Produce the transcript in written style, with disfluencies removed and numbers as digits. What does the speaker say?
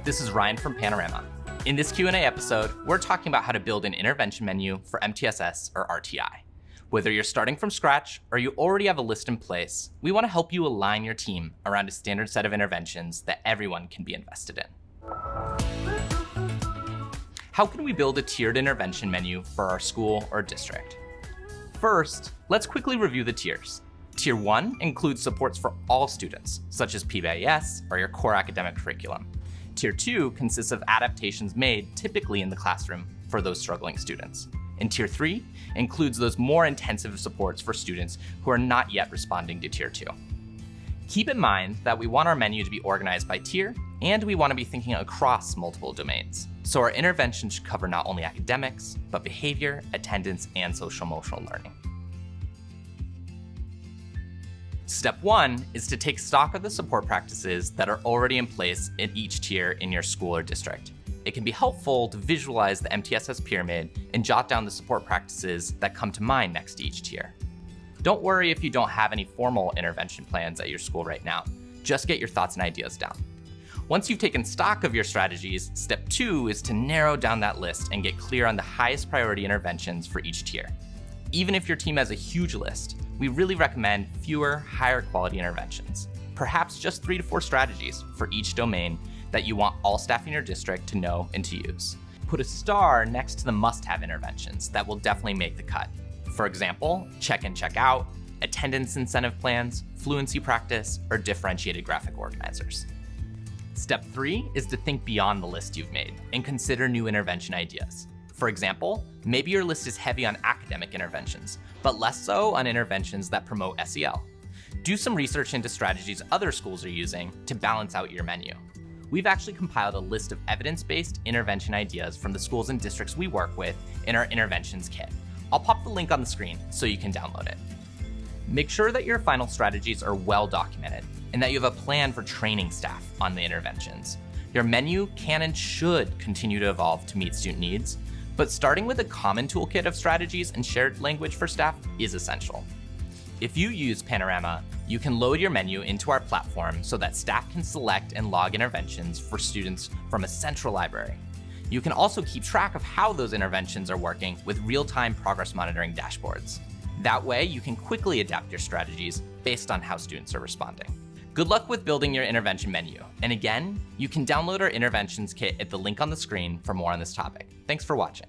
this is Ryan from Panorama. In this Q&A episode, we're talking about how to build an intervention menu for MTSS or RTI. Whether you're starting from scratch or you already have a list in place, we want to help you align your team around a standard set of interventions that everyone can be invested in. How can we build a tiered intervention menu for our school or district? First, let's quickly review the tiers. Tier 1 includes supports for all students, such as PBIS or your core academic curriculum. Tier 2 consists of adaptations made typically in the classroom for those struggling students. And Tier 3 includes those more intensive supports for students who are not yet responding to Tier 2. Keep in mind that we want our menu to be organized by tier, and we want to be thinking across multiple domains. So our intervention should cover not only academics, but behavior, attendance, and social-emotional learning. Step 1 is to take stock of the support practices that are already in place in each tier in your school or district. It can be helpful to visualize the MTSS pyramid and jot down the support practices that come to mind next to each tier. Don't worry if you don't have any formal intervention plans at your school right now. Just get your thoughts and ideas down. Once you've taken stock of your strategies, step 2 is to narrow down that list and get clear on the highest priority interventions for each tier. Even if your team has a huge list, we really recommend fewer, higher quality interventions. Perhaps just 3 to 4 strategies for each domain that you want all staff in your district to know and to use. Put a star next to the must-have interventions that will definitely make the cut. For example, check in, check out, attendance incentive plans, fluency practice, or differentiated graphic organizers. Step 3 is to think beyond the list you've made and consider new intervention ideas. For example, maybe your list is heavy on academic interventions, but less so on interventions that promote SEL. Do some research into strategies other schools are using to balance out your menu. We've actually compiled a list of evidence-based intervention ideas from the schools and districts we work with in our interventions kit. I'll pop the link on the screen so you can download it. Make sure that your final strategies are well documented and that you have a plan for training staff on the interventions. Your menu can and should continue to evolve to meet student needs, but starting with a common toolkit of strategies and shared language for staff is essential. If you use Panorama, you can load your menu into our platform so that staff can select and log interventions for students from a central library. You can also keep track of how those interventions are working with real-time progress monitoring dashboards. That way, you can quickly adapt your strategies based on how students are responding. Good luck with building your intervention menu. And again, you can download our interventions kit at the link on the screen for more on this topic. Thanks for watching.